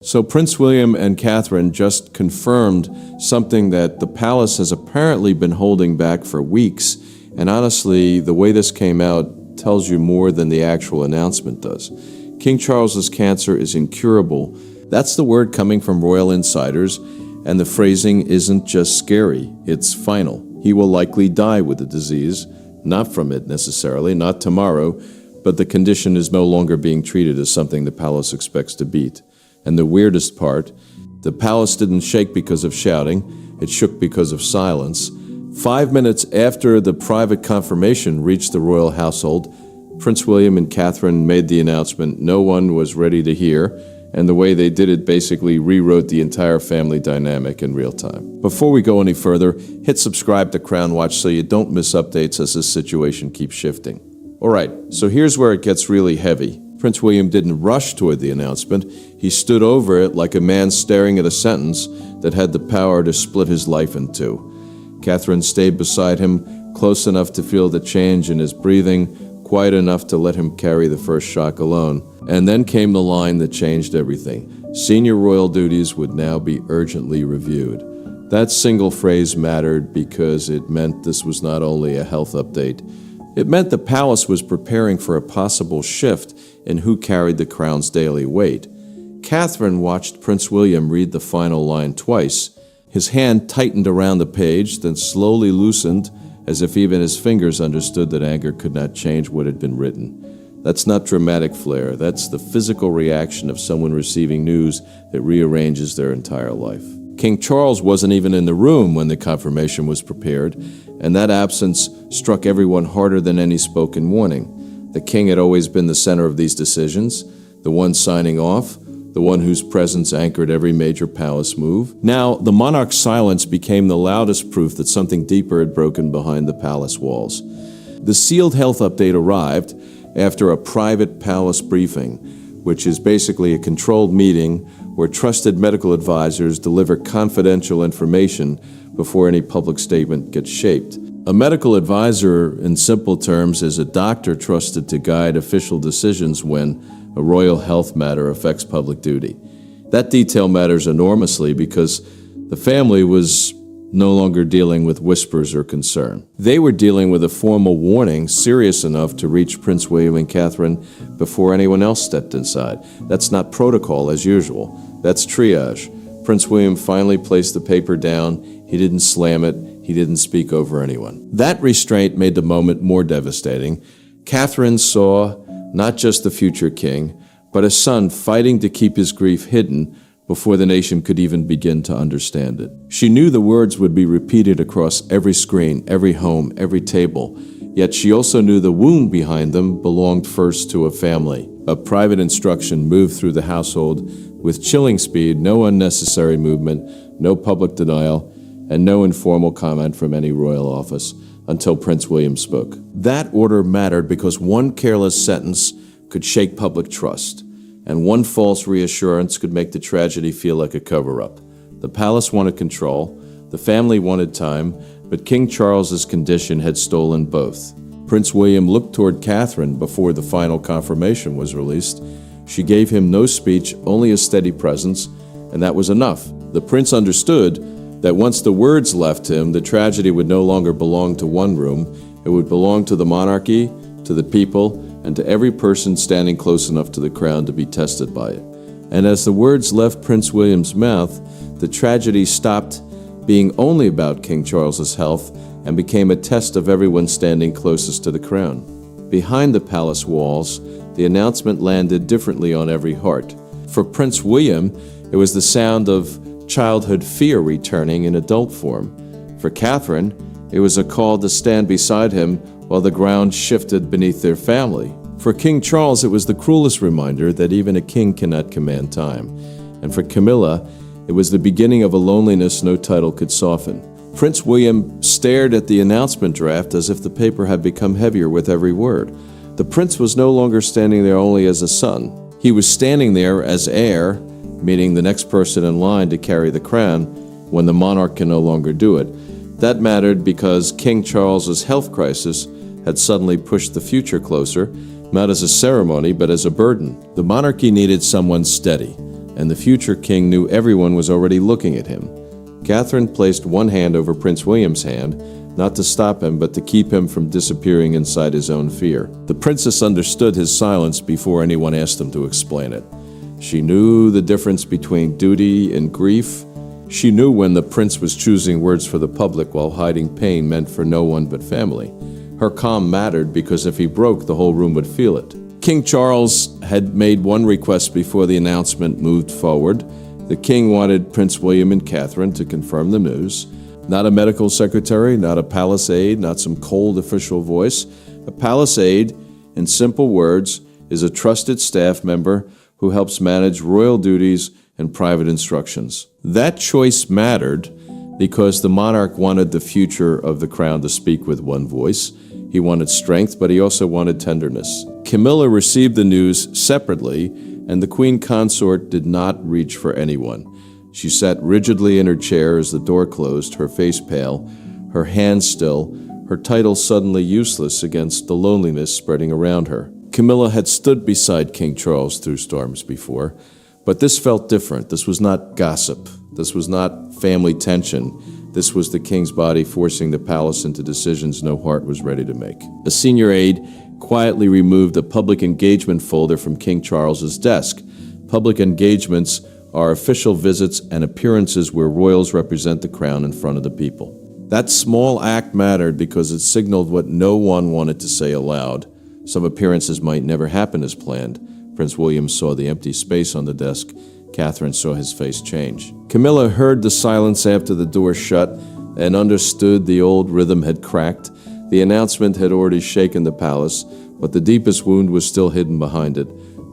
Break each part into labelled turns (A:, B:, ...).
A: So Prince William and Catherine just confirmed something that the palace has apparently been holding back for weeks. And honestly, the way this came out tells you more than the actual announcement does. King Charles's cancer is incurable. That's the word coming from royal insiders, and the phrasing isn't just scary, it's final. He will likely die with the disease, not from it necessarily, not tomorrow, but the condition is no longer being treated as something the palace expects to beat. And the weirdest part, the palace didn't shake because of shouting, it shook because of silence. 5 minutes after the private confirmation reached the royal household, Prince William and Catherine made the announcement no one was ready to hear, and the way they did it basically rewrote the entire family dynamic in real time. Before we go any further, hit subscribe to Crown Watch so you don't miss updates as this situation keeps shifting. Alright, so here's where it gets really heavy. Prince William didn't rush toward the announcement. He stood over it like a man staring at a sentence that had the power to split his life in two. Catherine stayed beside him, close enough to feel the change in his breathing, quiet enough to let him carry the first shock alone. And then came the line that changed everything. Senior royal duties would now be urgently reviewed. That single phrase mattered because it meant this was not only a health update, it meant the palace was preparing for a possible shift in who carried the crown's daily weight. Catherine watched Prince William read the final line twice. His hand tightened around the page, then slowly loosened, as if even his fingers understood that anger could not change what had been written. That's not dramatic flair, that's the physical reaction of someone receiving news that rearranges their entire life. King Charles wasn't even in the room when the confirmation was prepared, and that absence struck everyone harder than any spoken warning. The king had always been the center of these decisions, the one signing off, the one whose presence anchored every major palace move. Now, the monarch's silence became the loudest proof that something deeper had broken behind the palace walls. The sealed health update arrived after a private palace briefing, which is basically a controlled meeting where trusted medical advisors deliver confidential information before any public statement gets shaped. A medical advisor, in simple terms, is a doctor trusted to guide official decisions when a royal health matter affects public duty. That detail matters enormously because the family was no longer dealing with whispers or concern. They were dealing with a formal warning serious enough to reach Prince William and Catherine before anyone else stepped inside. That's not protocol as usual. That's triage. Prince William finally placed the paper down. He didn't slam it. He didn't speak over anyone. That restraint made the moment more devastating. Catherine saw not just the future king, but a son fighting to keep his grief hidden before the nation could even begin to understand it. She knew the words would be repeated across every screen, every home, every table, yet she also knew the wound behind them belonged first to a family. A private instruction moved through the household with chilling speed, no unnecessary movement, no public denial, and no informal comment from any royal office until Prince William spoke. That order mattered because one careless sentence could shake public trust, and one false reassurance could make the tragedy feel like a cover-up. The palace wanted control, the family wanted time, but King Charles's condition had stolen both. Prince William looked toward Catherine before the final confirmation was released. She gave him no speech, only a steady presence, and that was enough. The prince understood that once the words left him, the tragedy would no longer belong to one room. It would belong to the monarchy, to the people, and to every person standing close enough to the crown to be tested by it. And as the words left Prince William's mouth, the tragedy stopped being only about King Charles's health and became a test of everyone standing closest to the crown. Behind the palace walls, the announcement landed differently on every heart. For Prince William, it was the sound of childhood fear returning in adult form. For Catherine, it was a call to stand beside him while the ground shifted beneath their family. For King Charles, it was the cruelest reminder that even a king cannot command time. And for Camilla, it was the beginning of a loneliness no title could soften. Prince William stared at the announcement draft as if the paper had become heavier with every word. The prince was no longer standing there only as a son. He was standing there as heir, meaning the next person in line to carry the crown when the monarch can no longer do it. That mattered because King Charles's health crisis had suddenly pushed the future closer, not as a ceremony, but as a burden. The monarchy needed someone steady, and the future king knew everyone was already looking at him. Catherine placed one hand over Prince William's hand, not to stop him, but to keep him from disappearing inside his own fear. The princess understood his silence before anyone asked him to explain it. She knew the difference between duty and grief. She knew when the prince was choosing words for the public while hiding pain meant for no one but family. Her calm mattered because if he broke, the whole room would feel it. King Charles had made one request before the announcement moved forward. The king wanted Prince William and Catherine to confirm the news. Not a medical secretary, not a palace aide, not some cold official voice. A palace aide, in simple words, is a trusted staff member who helps manage royal duties and private instructions. That choice mattered because the monarch wanted the future of the crown to speak with one voice. He wanted strength, but he also wanted tenderness. Camilla received the news separately, and the queen consort did not reach for anyone. She sat rigidly in her chair as the door closed, her face pale, her hands still, her title suddenly useless against the loneliness spreading around her. Camilla had stood beside King Charles through storms before, but this felt different. This was not gossip. This was not family tension. This was the king's body forcing the palace into decisions no heart was ready to make. A senior aide quietly removed a public engagement folder from King Charles's desk. Public engagements are official visits and appearances where royals represent the crown in front of the people. That small act mattered because it signaled what no one wanted to say aloud. Some appearances might never happen as planned. Prince William saw the empty space on the desk. Catherine saw his face change. Camilla heard the silence after the door shut and understood the old rhythm had cracked. The announcement had already shaken the palace, but the deepest wound was still hidden behind it.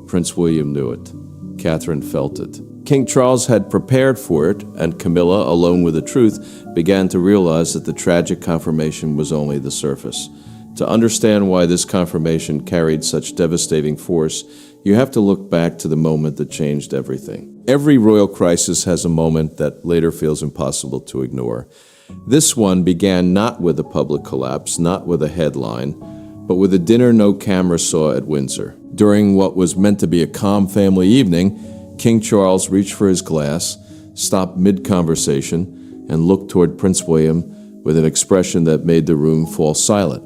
A: Prince William knew it. Catherine felt it. King Charles had prepared for it, and Camilla, alone with the truth, began to realize that the tragic confirmation was only the surface. To understand why this confirmation carried such devastating force, you have to look back to the moment that changed everything. Every royal crisis has a moment that later feels impossible to ignore. This one began not with a public collapse, not with a headline, but with a dinner no camera saw at Windsor. During what was meant to be a calm family evening, King Charles reached for his glass, stopped mid-conversation, and looked toward Prince William with an expression that made the room fall silent.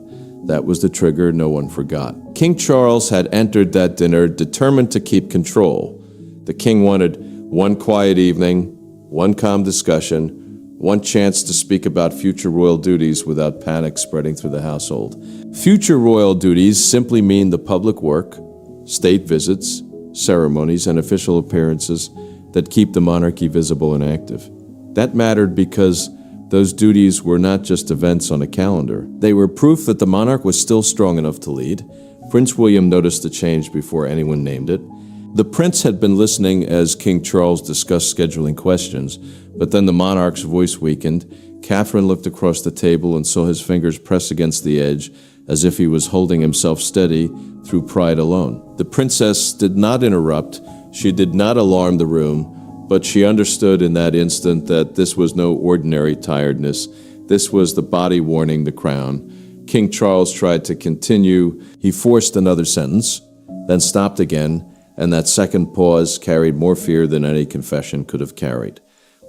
A: That was the trigger no one forgot. King Charles had entered that dinner determined to keep control. The king wanted one quiet evening, one calm discussion, one chance to speak about future royal duties without panic spreading through the household. Future royal duties simply mean the public work, state visits, ceremonies, and official appearances that keep the monarchy visible and active. That mattered because those duties were not just events on a calendar. They were proof that the monarch was still strong enough to lead. Prince William noticed the change before anyone named it. The prince had been listening as King Charles discussed scheduling questions, but then the monarch's voice weakened. Catherine looked across the table and saw his fingers press against the edge, as if he was holding himself steady through pride alone. The princess did not interrupt. She did not alarm the room, but she understood in that instant that this was no ordinary tiredness. This was the body warning the crown. King Charles tried to continue. He forced another sentence, then stopped again, and that second pause carried more fear than any confession could have carried.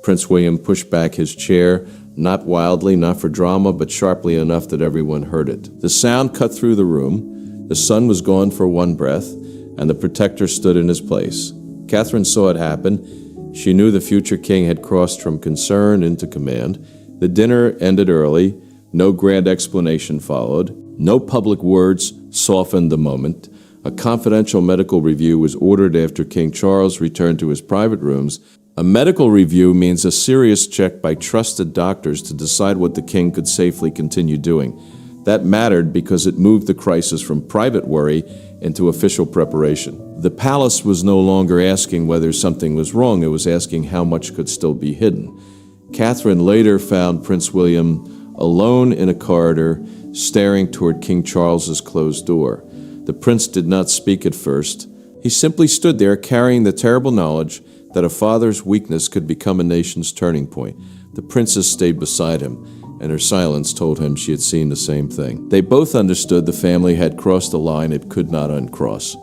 A: Prince William pushed back his chair, not wildly, not for drama, but sharply enough that everyone heard it. The sound cut through the room. The sun was gone for one breath, and the protector stood in his place. Catherine saw it happen. She knew the future king had crossed from concern into command. The dinner ended early. No grand explanation followed. No public words softened the moment. A confidential medical review was ordered after King Charles returned to his private rooms. A medical review means a serious check by trusted doctors to decide what the king could safely continue doing. That mattered because it moved the crisis from private worry into official preparation. The palace was no longer asking whether something was wrong, it was asking how much could still be hidden. Catherine later found Prince William alone in a corridor, staring toward King Charles's closed door. The prince did not speak at first. He simply stood there carrying the terrible knowledge that a father's weakness could become a nation's turning point. The princess stayed beside him, and her silence told him she had seen the same thing. They both understood the family had crossed a line it could not uncross.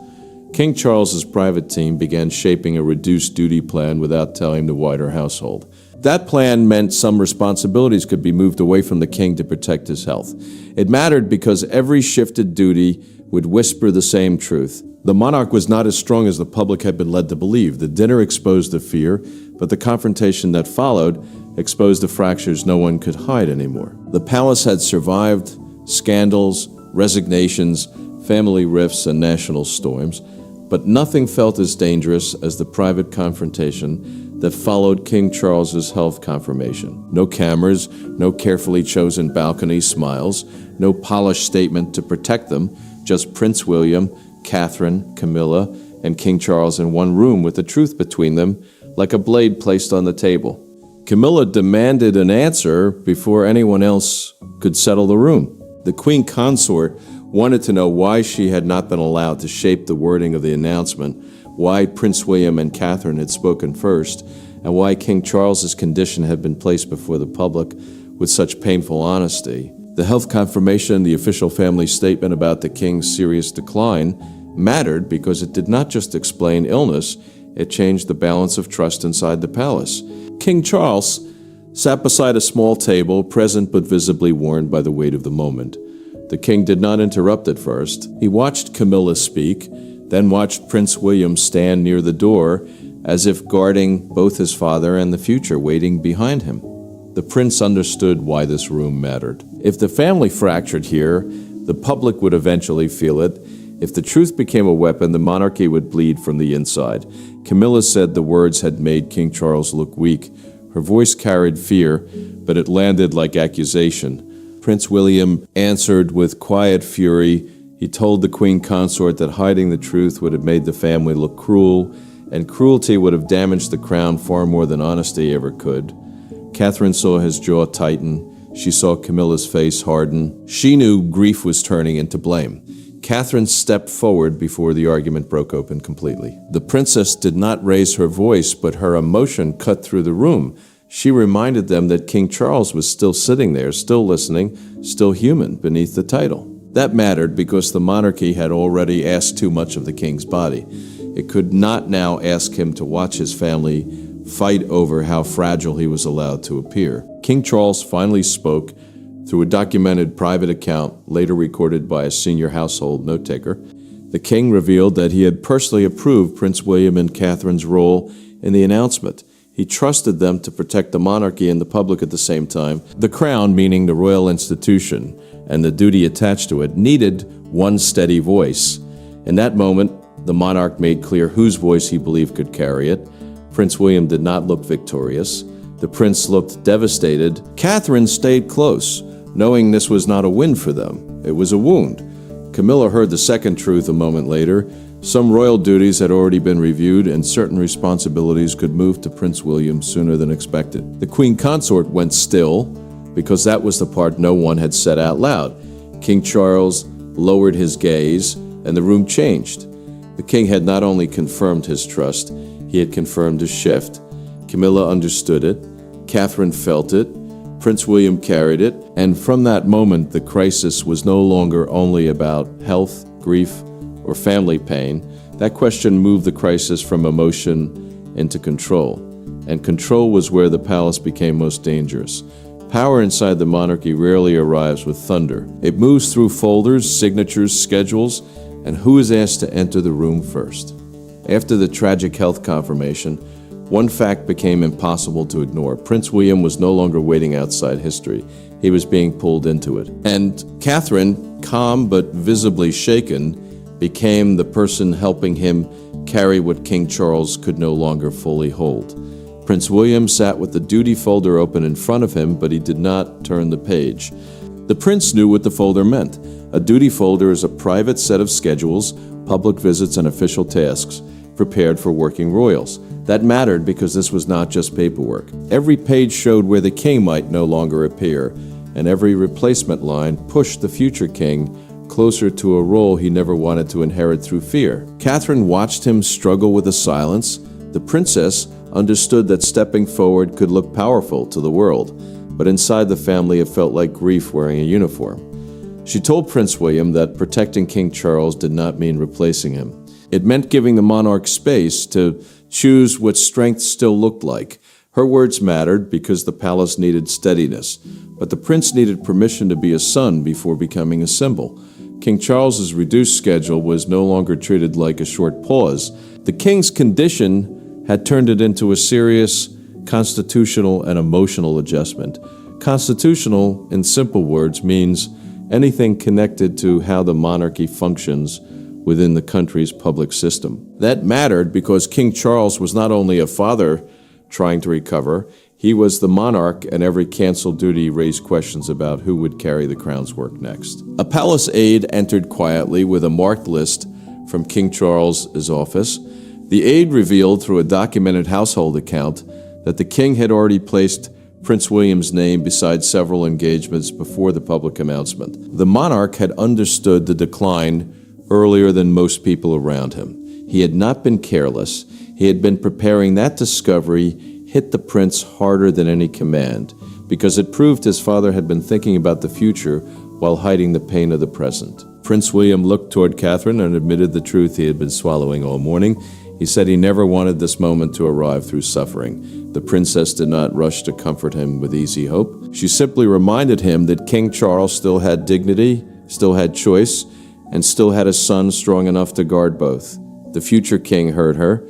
A: King Charles's private team began shaping a reduced duty plan without telling the wider household. That plan meant some responsibilities could be moved away from the king to protect his health. It mattered because every shifted duty would whisper the same truth. The monarch was not as strong as the public had been led to believe. The dinner exposed the fear, but the confrontation that followed exposed the fractures no one could hide anymore. The palace had survived scandals, resignations, family rifts, and national storms, but nothing felt as dangerous as the private confrontation that followed King Charles's health confirmation. No cameras, no carefully chosen balcony smiles, no polished statement to protect them, just Prince William, Catherine, Camilla, and King Charles in one room with the truth between them, like a blade placed on the table. Camilla demanded an answer before anyone else could settle the room. The Queen Consort wanted to know why she had not been allowed to shape the wording of the announcement, why Prince William and Catherine had spoken first, and why King Charles's condition had been placed before the public with such painful honesty. The health confirmation, the official family statement about the king's serious decline, mattered because it did not just explain illness, it changed the balance of trust inside the palace. King Charles sat beside a small table, present but visibly worn by the weight of the moment. The king did not interrupt at first. He watched Camilla speak, then watched Prince William stand near the door, as if guarding both his father and the future waiting behind him. The prince understood why this room mattered. If the family fractured here, the public would eventually feel it. If the truth became a weapon, the monarchy would bleed from the inside. Camilla said the words had made King Charles look weak. Her voice carried fear, but it landed like accusation. Prince William answered with quiet fury. He told the Queen Consort that hiding the truth would have made the family look cruel, and cruelty would have damaged the crown far more than honesty ever could. Catherine saw his jaw tighten. She saw Camilla's face harden. She knew grief was turning into blame. Catherine stepped forward before the argument broke open completely. The princess did not raise her voice, but her emotion cut through the room. She reminded them that King Charles was still sitting there, still listening, still human beneath the title. That mattered because the monarchy had already asked too much of the king's body. It could not now ask him to watch his family fight over how fragile he was allowed to appear. King Charles finally spoke through a documented private account, later recorded by a senior household note-taker. The king revealed that he had personally approved Prince William and Catherine's role in the announcement. He trusted them to protect the monarchy and the public at the same time. The crown, meaning the royal institution, and the duty attached to it, needed one steady voice. In that moment, the monarch made clear whose voice he believed could carry it. Prince William did not look victorious. The prince looked devastated. Catherine stayed close, knowing this was not a win for them. It was a wound. Camilla heard the second truth a moment later. Some royal duties had already been reviewed, and certain responsibilities could move to Prince William sooner than expected. The Queen Consort went still, because that was the part no one had said out loud. King Charles lowered his gaze, and the room changed. The king had not only confirmed his trust, he had confirmed his shift. Camilla understood it. Catherine felt it. Prince William carried it. And from that moment, the crisis was no longer only about health, grief, or family pain. That question moved the crisis from emotion into control. And control was where the palace became most dangerous. Power inside the monarchy rarely arrives with thunder. It moves through folders, signatures, schedules, and who is asked to enter the room first. After the tragic health confirmation, one fact became impossible to ignore. Prince William was no longer waiting outside history. He was being pulled into it. And Catherine, calm but visibly shaken, became the person helping him carry what King Charles could no longer fully hold. Prince William sat with the duty folder open in front of him, but he did not turn the page. The prince knew what the folder meant. A duty folder is a private set of schedules, public visits, and official tasks prepared for working royals. That mattered because this was not just paperwork. Every page showed where the king might no longer appear, and every replacement line pushed the future king closer to a role he never wanted to inherit through fear. Catherine watched him struggle with the silence. The princess understood that stepping forward could look powerful to the world, but inside the family it felt like grief wearing a uniform. She told Prince William that protecting King Charles did not mean replacing him. It meant giving the monarch space to choose what strength still looked like. Her words mattered because the palace needed steadiness, but the prince needed permission to be a son before becoming a symbol. King Charles's reduced schedule was no longer treated like a short pause. The king's condition had turned it into a serious constitutional and emotional adjustment. Constitutional, in simple words, means anything connected to how the monarchy functions within the country's public system. That mattered because King Charles was not only a father trying to recover, he was the monarch, and every canceled duty raised questions about who would carry the crown's work next. A palace aide entered quietly with a marked list from King Charles's office. The aide revealed through a documented household account that the king had already placed Prince William's name beside several engagements before the public announcement. The monarch had understood the decline earlier than most people around him. He had not been careless. He had been preparing. That discovery hit the prince harder than any command, because it proved his father had been thinking about the future while hiding the pain of the present. Prince William looked toward Catherine and admitted the truth he had been swallowing all morning. He said he never wanted this moment to arrive through suffering. The princess did not rush to comfort him with easy hope. She simply reminded him that King Charles still had dignity, still had choice, and still had a son strong enough to guard both. The future king heard her,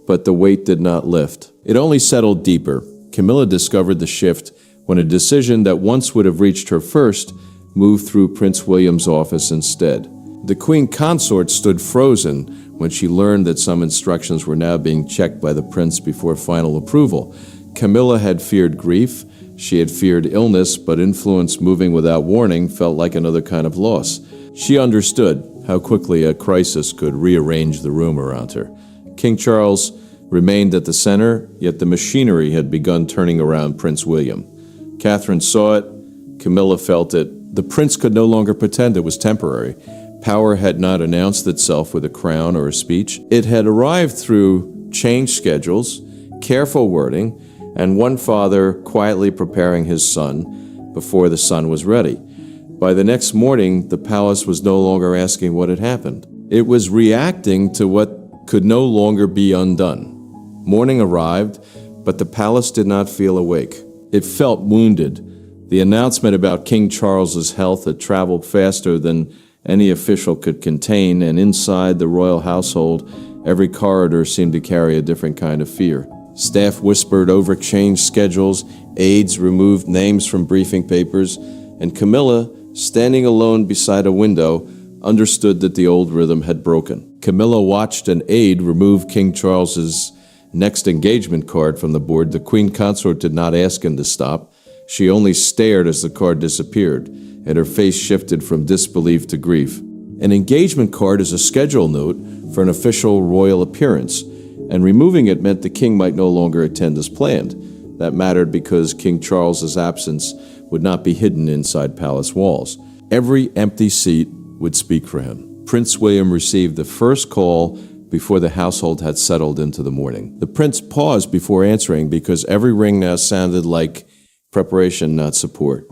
A: but the weight did not lift. It only settled deeper. Camilla discovered the shift when a decision that once would have reached her first moved through Prince William's office instead. The queen consort stood frozen when she learned that some instructions were now being checked by the prince before final approval. Camilla had feared grief, she had feared illness, but influence moving without warning felt like another kind of loss. She understood how quickly a crisis could rearrange the room around her. King Charles remained at the center, yet the machinery had begun turning around Prince William. Catherine saw it, Camilla felt it. The prince could no longer pretend it was temporary. Power had not announced itself with a crown or a speech. It had arrived through changed schedules, careful wording, and one father quietly preparing his son before the son was ready. By the next morning, the palace was no longer asking what had happened. It was reacting to what could no longer be undone. Morning arrived, but the palace did not feel awake. It felt wounded. The announcement about King Charles's health had traveled faster than any official could contain, and inside the royal household, every corridor seemed to carry a different kind of fear. Staff whispered over changed schedules, aides removed names from briefing papers, and Camilla, standing alone beside a window, understood that the old rhythm had broken. Camilla watched an aide remove King Charles's next engagement card from the board. The queen consort did not ask him to stop. She only stared as the card disappeared, and her face shifted from disbelief to grief. An engagement card is a schedule note for an official royal appearance, and removing it meant the king might no longer attend as planned. That mattered because King Charles's absence would not be hidden inside palace walls. Every empty seat would speak for him. Prince William received the first call before the household had settled into the morning. The prince paused before answering because every ring now sounded like preparation, not support.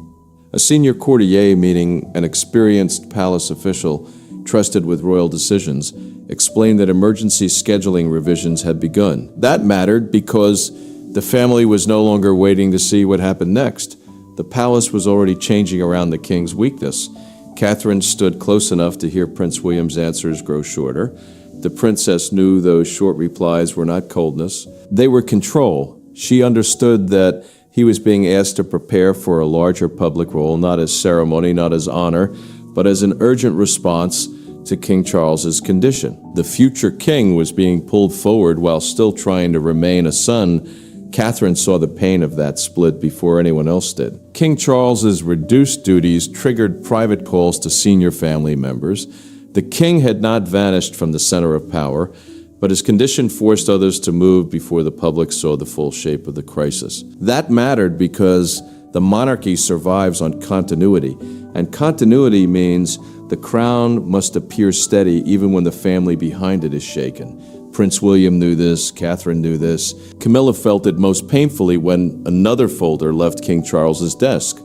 A: A senior courtier, meaning an experienced palace official trusted with royal decisions, explained that emergency scheduling revisions had begun. That mattered because the family was no longer waiting to see what happened next. The palace was already changing around the king's weakness. Catherine stood close enough to hear Prince William's answers grow shorter. The princess knew those short replies were not coldness. They were control. She understood that he was being asked to prepare for a larger public role, not as ceremony, not as honor, but as an urgent response to King Charles's condition. The future king was being pulled forward while still trying to remain a son. Catherine saw the pain of that split before anyone else did. King Charles's reduced duties triggered private calls to senior family members. The king had not vanished from the center of power, but his condition forced others to move before the public saw the full shape of the crisis. That mattered because the monarchy survives on continuity, and continuity means the crown must appear steady even when the family behind it is shaken. Prince William knew this, Catherine knew this. Camilla felt it most painfully when another folder left King Charles's desk.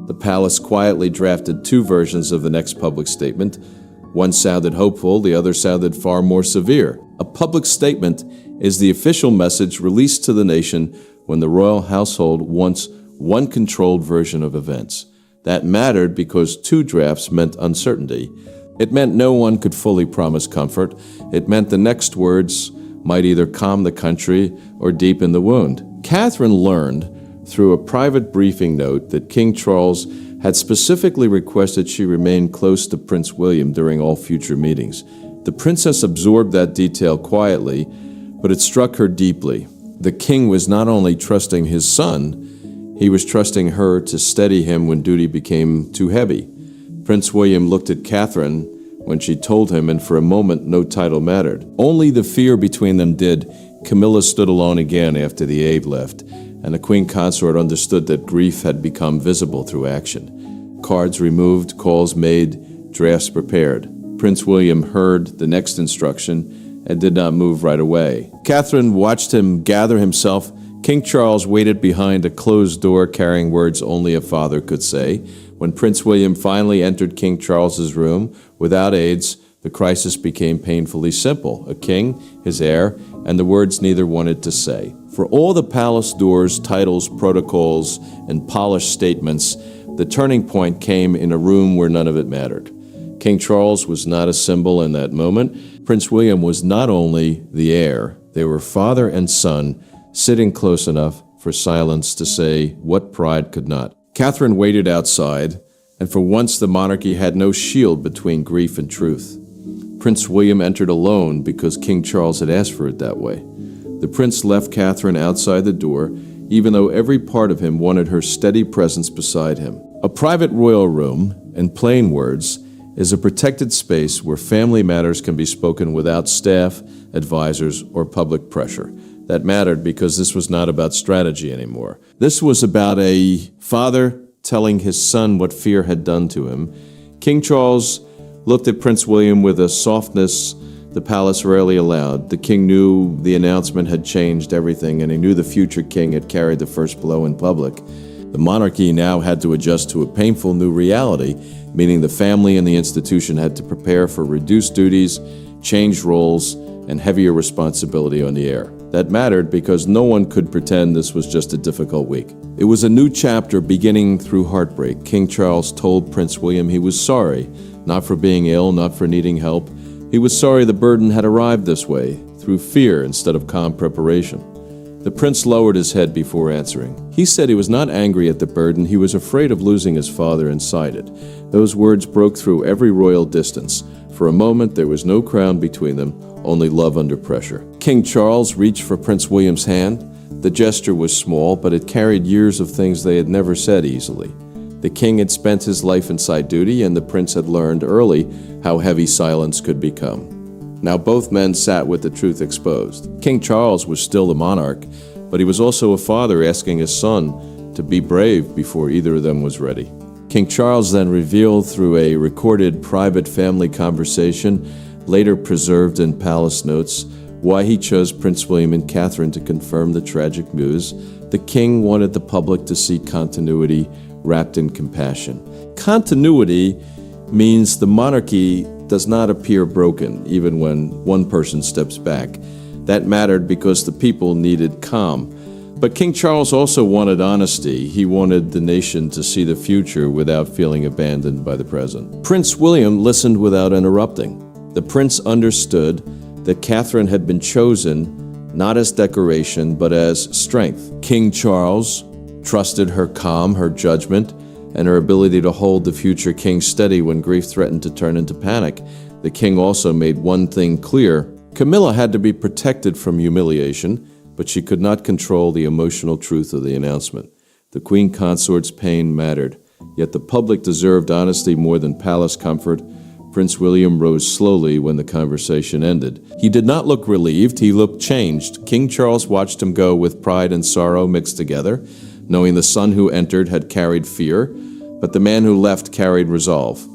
A: The palace quietly drafted two versions of the next public statement. One sounded hopeful, the other sounded far more severe. A public statement is the official message released to the nation when the royal household wants one controlled version of events. That mattered because two drafts meant uncertainty. It meant no one could fully promise comfort. It meant the next words might either calm the country or deepen the wound. Catherine learned through a private briefing note that King Charles had specifically requested she remain close to Prince William during all future meetings. The princess absorbed that detail quietly, but it struck her deeply. The king was not only trusting his son, he was trusting her to steady him when duty became too heavy. Prince William looked at Catherine when she told him, and for a moment no title mattered. Only the fear between them did. Camilla stood alone again after the aide left, and the queen consort understood that grief had become visible through action. Cards removed, calls made, drafts prepared. Prince William heard the next instruction and did not move right away. Catherine watched him gather himself. King Charles waited behind a closed door carrying words only a father could say. When Prince William finally entered King Charles's room without aids, the crisis became painfully simple. A king, his heir, and the words neither wanted to say. For all the palace doors, titles, protocols, and polished statements, the turning point came in a room where none of it mattered. King Charles was not a symbol in that moment. Prince William was not only the heir, they were father and son, sitting close enough for silence to say what pride could not. Catherine waited outside, and for once the monarchy had no shield between grief and truth. Prince William entered alone because King Charles had asked for it that way. The prince left Catherine outside the door, even though every part of him wanted her steady presence beside him. A private royal room, in plain words, is a protected space where family matters can be spoken without staff, advisors, or public pressure. That mattered because this was not about strategy anymore. This was about a father telling his son what fear had done to him. King Charles looked at Prince William with a softness the palace rarely allowed. The king knew the announcement had changed everything, and he knew the future king had carried the first blow in public. The monarchy now had to adjust to a painful new reality, meaning the family and the institution had to prepare for reduced duties, changed roles, and heavier responsibility on the heir. That mattered because no one could pretend this was just a difficult week. It was a new chapter beginning through heartbreak. King Charles told Prince William he was sorry, not for being ill, not for needing help. He was sorry the burden had arrived this way, through fear instead of calm preparation. The prince lowered his head before answering. He said he was not angry at the burden, he was afraid of losing his father and sighed it. Those words broke through every royal distance. For a moment there was no crown between them, only love under pressure. King Charles reached for Prince William's hand. The gesture was small, but it carried years of things they had never said easily. The king had spent his life inside duty, and the prince had learned early how heavy silence could become. Now both men sat with the truth exposed. King Charles was still the monarch, but he was also a father asking his son to be brave before either of them was ready. King Charles then revealed through a recorded private family conversation, later preserved in palace notes, why he chose Prince William and Catherine to confirm the tragic news. The king wanted the public to see continuity wrapped in compassion. Continuity means the monarchy does not appear broken, even when one person steps back. That mattered because the people needed calm. But King Charles also wanted honesty. He wanted the nation to see the future without feeling abandoned by the present. Prince William listened without interrupting. The prince understood that Catherine had been chosen not as decoration, but as strength. King Charles trusted her calm, her judgment, and her ability to hold the future king steady when grief threatened to turn into panic. The king also made one thing clear. Camilla had to be protected from humiliation, but she could not control the emotional truth of the announcement. The queen consort's pain mattered, yet the public deserved honesty more than palace comfort. Prince William rose slowly when the conversation ended. He did not look relieved, he looked changed. King Charles watched him go with pride and sorrow mixed together, knowing the son who entered had carried fear, but the man who left carried resolve.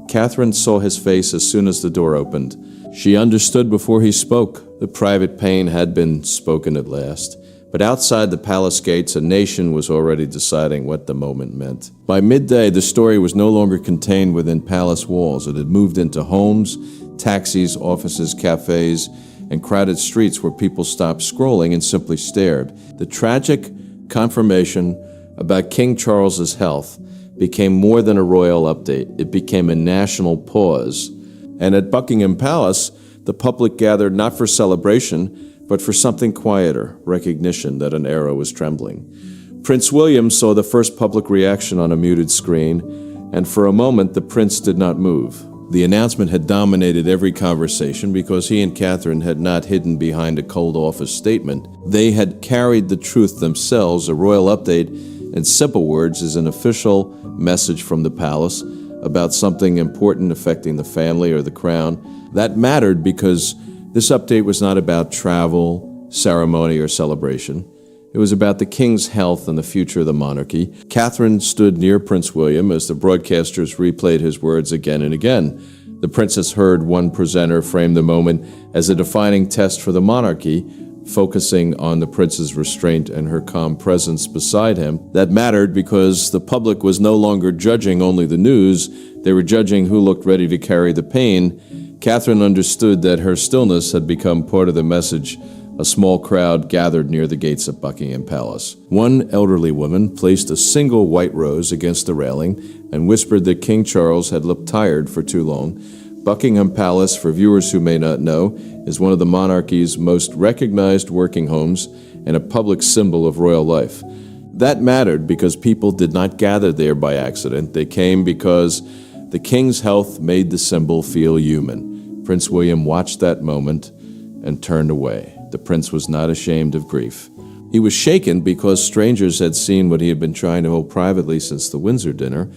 A: Catherine saw his face as soon as the door opened. She understood before he spoke. The private pain had been spoken at last. But outside the palace gates, a nation was already deciding what the moment meant. By midday, the story was no longer contained within palace walls. It had moved into homes, taxis, offices, cafes, and crowded streets where people stopped scrolling and simply stared. The tragic confirmation about King Charles's health became more than a royal update. It became a national pause. And at Buckingham Palace, the public gathered not for celebration, but for something quieter, recognition that an era was trembling. Prince William saw the first public reaction on a muted screen, and for a moment the prince did not move. The announcement had dominated every conversation because he and Catherine had not hidden behind a cold office statement. They had carried the truth themselves. A royal update, in simple words, is an official message from the palace about something important affecting the family or the crown. That mattered because this update was not about travel, ceremony, or celebration. It was about the king's health and the future of the monarchy. Catherine stood near Prince William as the broadcasters replayed his words again and again. The princess heard one presenter frame the moment as a defining test for the monarchy, focusing on the prince's restraint and her calm presence beside him. That mattered because the public was no longer judging only the news. They were judging who looked ready to carry the pain. Catherine understood that her stillness had become part of the message. A small crowd gathered near the gates of Buckingham Palace. One elderly woman placed a single white rose against the railing and whispered that King Charles had looked tired for too long. Buckingham Palace, for viewers who may not know, is one of the monarchy's most recognized working homes and a public symbol of royal life. That mattered because people did not gather there by accident. They came because the king's health made the symbol feel human. Prince William watched that moment and turned away. The prince was not ashamed of grief. He was shaken because strangers had seen what he had been trying to hold privately since the Windsor dinner.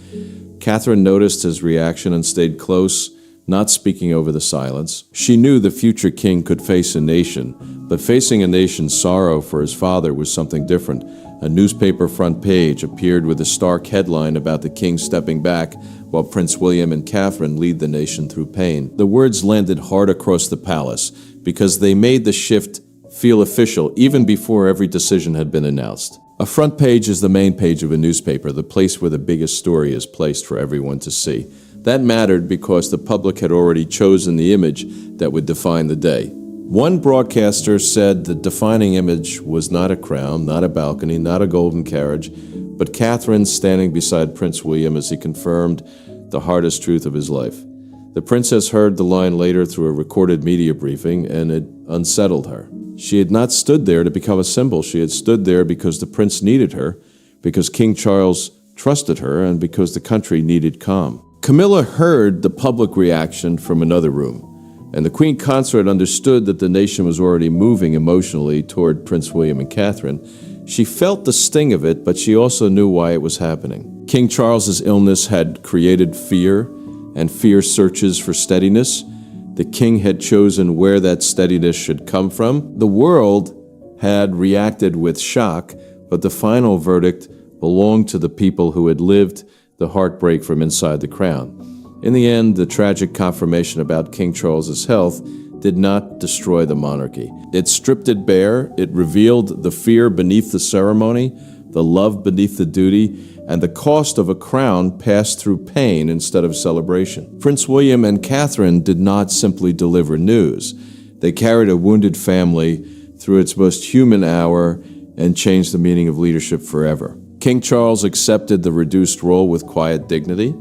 A: Catherine noticed his reaction and stayed close, not speaking over the silence. She knew the future king could face a nation, but facing a nation's sorrow for his father was something different. A newspaper front page appeared with a stark headline about the king stepping back while Prince William and Catherine lead the nation through pain. The words landed hard across the palace because they made the shift feel official even before every decision had been announced. A front page is the main page of a newspaper, the place where the biggest story is placed for everyone to see. That mattered because the public had already chosen the image that would define the day. One broadcaster said the defining image was not a crown, not a balcony, not a golden carriage, but Catherine standing beside Prince William as he confirmed the hardest truth of his life. The princess heard the line later through a recorded media briefing, and it unsettled her. She had not stood there to become a symbol. She had stood there because the prince needed her, because King Charles trusted her, and because the country needed calm. Camilla heard the public reaction from another room, and the Queen Consort understood that the nation was already moving emotionally toward Prince William and Catherine. She felt the sting of it, but she also knew why it was happening. King Charles's illness had created fear, and fear searches for steadiness. The king had chosen where that steadiness should come from. The world had reacted with shock, but the final verdict belonged to the people who had lived the heartbreak from inside the crown. In the end, the tragic confirmation about King Charles's health did not destroy the monarchy. It stripped it bare. It revealed the fear beneath the ceremony, the love beneath the duty, and the cost of a crown passed through pain instead of celebration. Prince William and Catherine did not simply deliver news. They carried a wounded family through its most human hour and changed the meaning of leadership forever. King Charles accepted the reduced role with quiet dignity.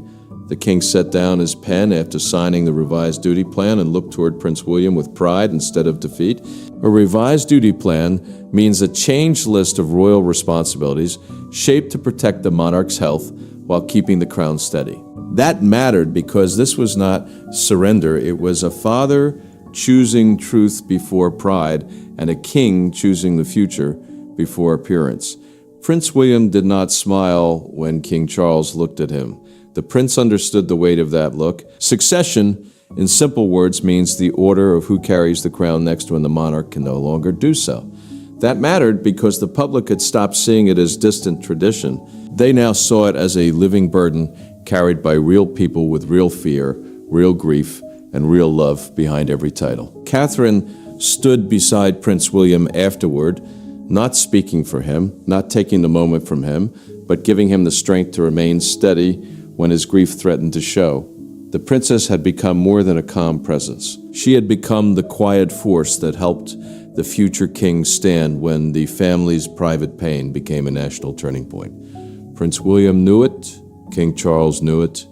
A: The king set down his pen after signing the revised duty plan and looked toward Prince William with pride instead of defeat. A revised duty plan means a changed list of royal responsibilities shaped to protect the monarch's health while keeping the crown steady. That mattered because this was not surrender. It was a father choosing truth before pride and a king choosing the future before appearance. Prince William did not smile when King Charles looked at him. The prince understood the weight of that look. Succession, in simple words, means the order of who carries the crown next when the monarch can no longer do so. That mattered because the public had stopped seeing it as distant tradition. They now saw it as a living burden carried by real people with real fear, real grief, and real love behind every title. Catherine stood beside Prince William afterward, not speaking for him, not taking the moment from him, but giving him the strength to remain steady when his grief threatened to show. The princess had become more than a calm presence. She had become the quiet force that helped the future king stand when the family's private pain became a national turning point. Prince William knew it, King Charles knew it,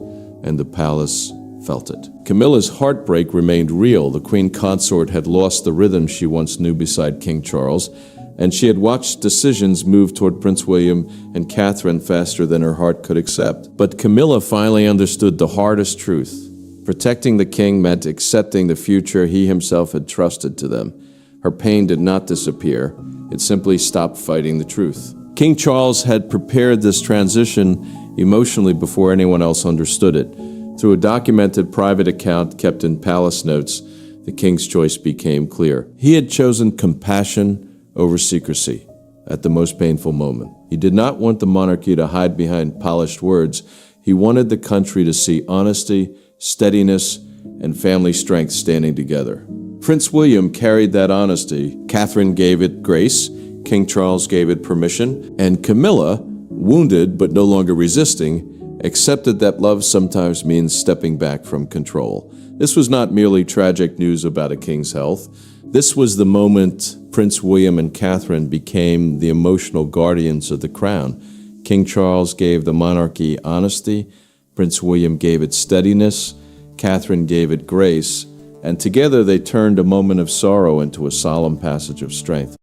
A: and the palace felt it. Camilla's heartbreak remained real. The queen consort had lost the rhythm she once knew beside King Charles, and she had watched decisions move toward Prince William and Catherine faster than her heart could accept. But Camilla finally understood the hardest truth. Protecting the king meant accepting the future he himself had trusted to them. Her pain did not disappear. It simply stopped fighting the truth. King Charles had prepared this transition emotionally before anyone else understood it. Through a documented private account kept in palace notes, the king's choice became clear. He had chosen compassion over secrecy at the most painful moment. He did not want the monarchy to hide behind polished words. He wanted the country to see honesty, steadiness, and family strength standing together. Prince William carried that honesty. Catherine gave it grace. King Charles gave it permission. And Camilla, wounded but no longer resisting, accepted that love sometimes means stepping back from control. This was not merely tragic news about a king's health. This was the moment Prince William and Catherine became the emotional guardians of the crown. King Charles gave the monarchy honesty, Prince William gave it steadiness, Catherine gave it grace, and together they turned a moment of sorrow into a solemn passage of strength.